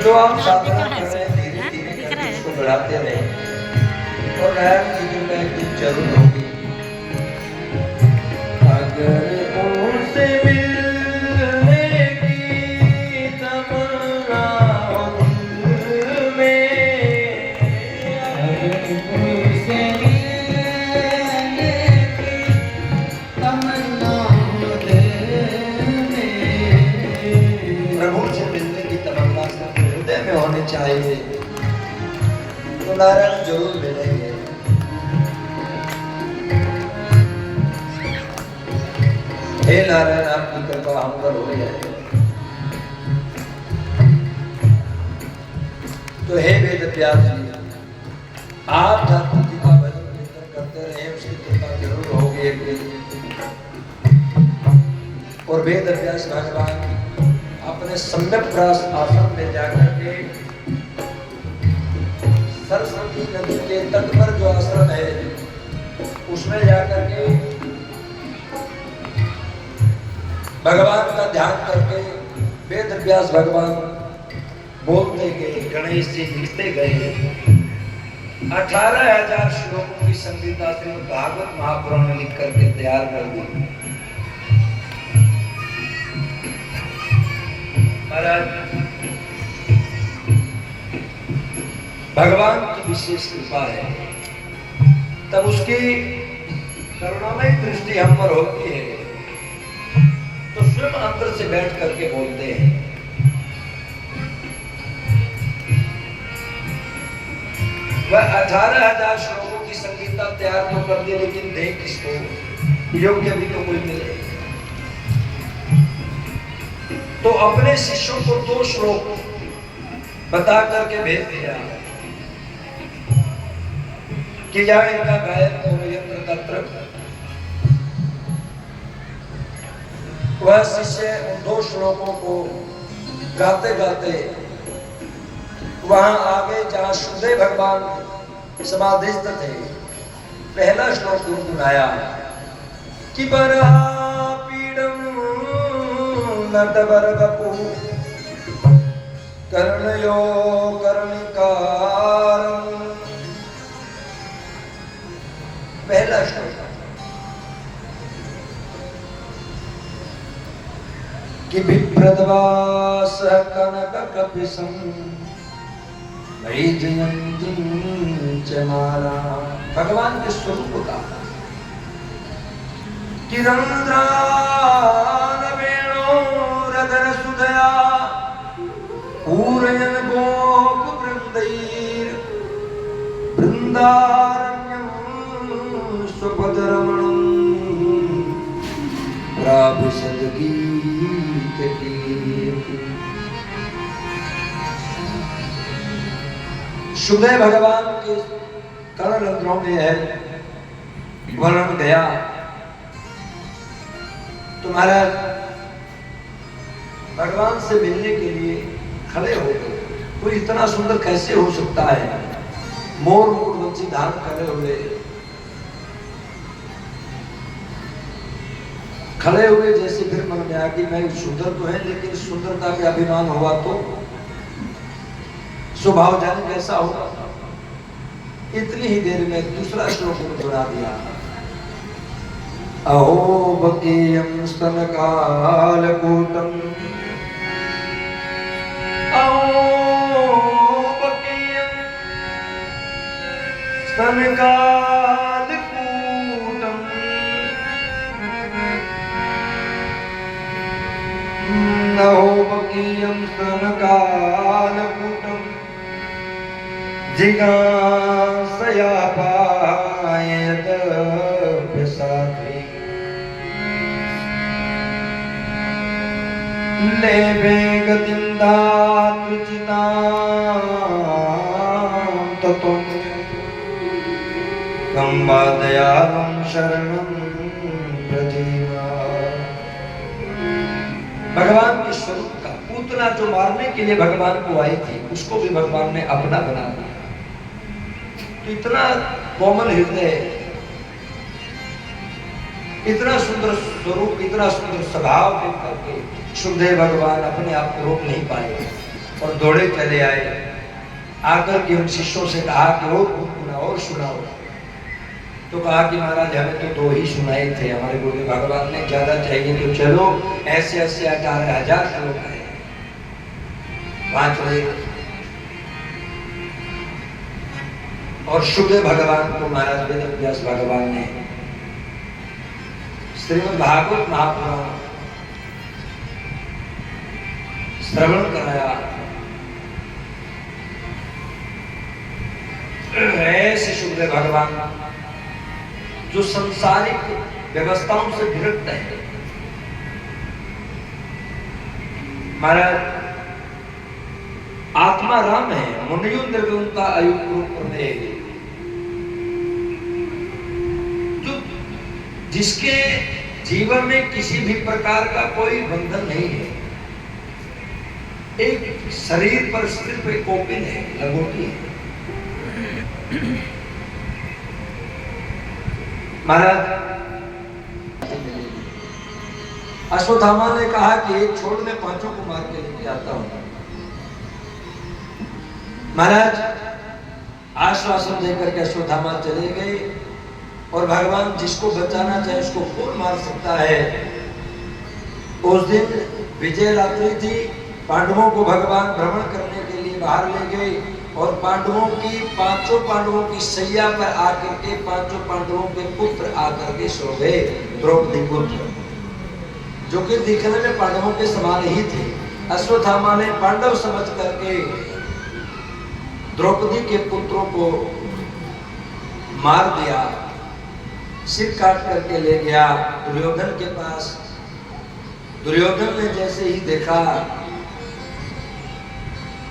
जो आप साधना कर रहे हैं धीरे धीरे करके उसको बढ़ाते रहे और नारायण जी की मैं एक दिन जरूर होगी। अगर उनसे मिलने की तमन्ना हो दिल में, अगर उनसे मिलने की तमन्ना हो दिल में, प्रभु से मिलने की तमन्ना सिर्फ हृदय में होनी चाहिए तो नारायण जरूर मिलेंगे। हे नारायण आपकी कृपा हम पर हो जाए तो हे वेद व्यास जी आप ठाकुर जी का भजन कीर्तन करते रहे उसकी कृपा जरूर होगी एक दिन। और वेद व्यास भगवान अपने सम्यक प्रास आश्रम में जाकर के सरस्वती नदी के तट पर जो आश्रम है उसमें जाकर के भगवान का ध्यान करके वेद व्यास भगवान बोलते गए, गणेश जी लिखते गए। 18,000 श्लोकों की संगीता श्रीमद् भागवत महापुराण में लिख करके तैयार कर दी। महाराज भगवान की विशेष कृपा है तब उसकी करुणामय दृष्टि हम पर होती है तो स्वयं अंदर से बैठ करके बोलते हैं। वह 18,000 श्लोकों की संगीता तैयार तो कर दी लेकिन दे किसको, योग्य भी तो कोई मिले। तो अपने शिष्यों को 2 श्लोक बता करके भेज दिया कि या इनका गायन करो यत्र तत्र। वह शिष्य उन 2 श्लोकों को गाते गाते वहां आगे जहां सुखदेव भगवान समाधिस्थ थे पहला श्लोक गुनगुनाया कि बरहा पीडम नटवर बपु कर्णयो कर्णिकारं। पहला श्लोक कि विप्रदवास कनक कपिसं वैजयन्तीं च माला। भगवान के स्वरूप का कि रंद्रान वेणोरधर सुधया पूरयन गोप वृंदैर वृंदारण्यं स्वपदरमणं प्राभिषद गीत कीर्ति। सुखदेव भगवान के कर्णरंध्रों में है वर्णन गया। तुम्हारा भगवान से मिलने के लिए खड़े हो गए। कोई इतना सुंदर कैसे हो सकता है, मोर मुकुट धारण करे हुए खड़े हुए जैसे फिर मन में आया कि मैं सुंदर तो है लेकिन सुंदरता पे अभिमान हुआ तो स्वभाव जाने कैसा होगा। इतनी ही देर में दूसरा श्लोक बना दिया। अहो बकीयं स्तनकालकूटं अहो बकीयं स्तनकालकूटं अहो बकीयं स्तनकालकूटं जिज्ञासया पायत प्रसादे लेवे गतिं दातुचितां तत्त्वं कं वा दयालं शरणं व्रजेमा। भगवान के स्वरूप का पूतना जो मारने के लिए भगवान को आई थी उसको भी भगवान ने अपना बना दिया। तो इतना कोमल हृदय, इतना सुंदर स्वरूप, इतना सुंदर स्वभाव देख करके सुखदेव भगवान अपने आप को रोक नहीं पाए। और दौड़े चले आए। आकर के उन शिष्यों से कहा कि और सुनाओ। तो कहा कि महाराज हमें तो 2 ही सुनाए थे, हमारे गुरु भगवान ने ज्यादा चाहिए तो चलो। ऐसे 18,000 श्लोक आए, 5 चले। और शुद्ध भगवान को महाराज वेद व्यास भगवान ने श्रीमद् भागवत महापुराण श्रवण कराया। ऐसे शुद्ध भगवान जो संसारिक व्यवस्थाओं से विरक्त है। महाराज आत्मा राम है, मुनियों निर्गुणता अयुक्त में, जो जिसके जीवन में किसी भी प्रकार का कोई बंधन नहीं है, एक शरीर पर सिर्फ एक कोपिन है, लंगोटी है। महाराज अश्वत्थामा ने कहा कि एक छोड़ में 5 को मार के लेके आता हूं। महाराज आश्वासन देकर के अश्वत्थामा चले गए। और भगवान जिसको बचाना चाहे उसको कौन मार सकता है। उस दिन विजय रात्रि थी। पांडवों को भगवान भ्रमण करने के लिए बाहर ले गए और पांडवों की 5 पांडवों की सैया पर आकर के 5 पांडवों के पुत्र आकर के सो गए। द्रौपदी पुत्र जो कि दिखने में पांडवों के समान ही थे। अश्वत्थामा ने पांडव समझ करके द्रौपदी के पुत्रों को मार दिया, सिर काट करके ले गया दुर्योधन के पास। दुर्योधन ने जैसे ही देखा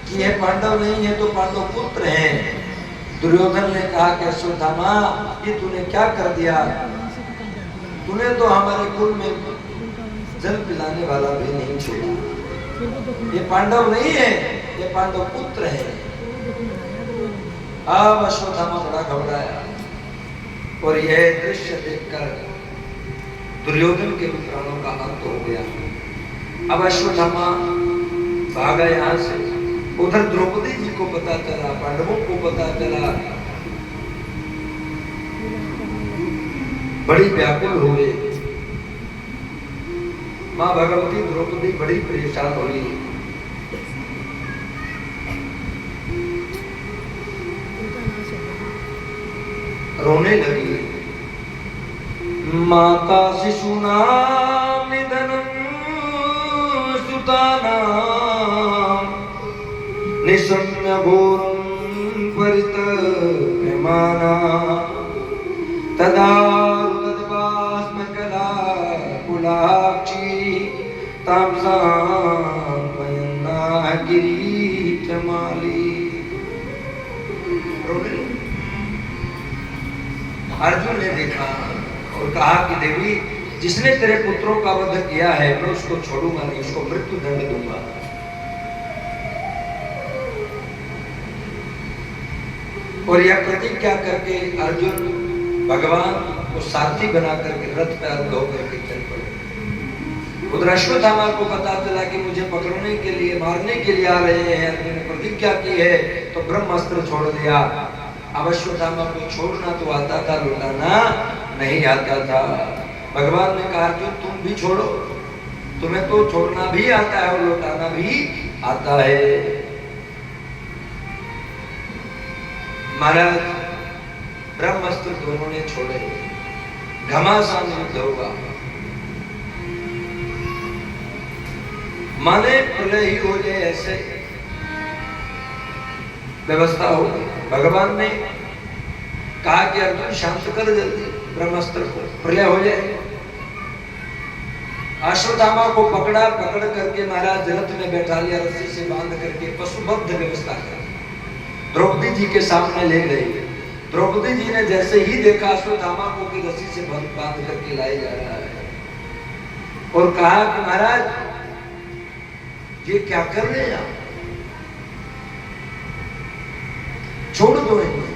कि यह पांडव नहीं है तो पांडव पुत्र हैं, दुर्योधन ने कहा कि अश्वत्थामा ये तूने क्या कर दिया, तूने तो हमारे कुल में जल पिलाने वाला भी नहीं छोड़ा। ये पांडव नहीं है, ये पांडव पुत्र है। अब अश्वत्थामा बड़ा घबराया और यह दृश्य देखकर दुर्योधन के प्राणों का अंत हो गया। अब अश्वत्थामा भागा यहां से। उधर द्रौपदी जी को पता चला, पांडवों को पता चला, बड़ी व्याकुल हो गई। मां भगवती द्रौपदी बड़ी परेशान हुई। रोने लगी। माता शिशूनां निधनं सुतानां निशम्य घोरं परितप्यमाना तदा रुदत्पास्मकला कुलाक्षी ताम्सां मयन्ना किरीटमाली। अर्जुन ने देखा और कहा कि देवी जिसने तेरे पुत्रों का वध किया है मैं उसको छोड़ूंगा नहीं, उसको मृत्यु दंड दूंगा। और यह प्रतिज्ञा करके अर्जुन भगवान को सारथी बना करके रथ पे आरूढ़ होकर के चल पड़े। उधर अश्वत्थामा को पता चला कि मुझे पकड़ने के लिए मारने के लिए आ रहे हैं, अर्जुन ने प्रतिज्ञा की है तो ब्रह्मास्त्र छोड़ दिया। अब अश्वत्थामा को छोड़ना तो आता था, लौटाना नहीं आता था। भगवान ने कहा कि तुम भी छोड़ो, तुम्हें तो छोड़ना भी आता है और लौटाना भी आता है। महाराज ब्रह्मास्त्र दोनों ने छोड़े, घमासान युद्ध होगा। माने प्रलय ही हो जाए ऐसे व्यवस्था हो। भगवान ने कहा कि अर्जुन शांत कर जल्दी ब्रह्मास्त्र को, प्रलय हो जाए। अश्वत्थामा को पकड़ा, पकड़ करके महाराज रथ में बैठा लिया, रस्सी से बांध करके पशुबद्ध व्यवस्था कर द्रौपदी जी के सामने ले गई। द्रौपदी जी ने जैसे ही देखा अश्वत्थामा को कि रस्सी से बांध करके लाया जा रहा है और कहा कि महाराज ये क्या कर रहे हैं आप, छोड़ दो इन्हें।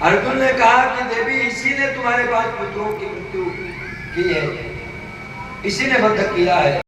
अर्जुन ने कहा कि देवी इसी ने तुम्हारे 5 पुत्रों की मृत्यु की है, इसी ने वध किया है।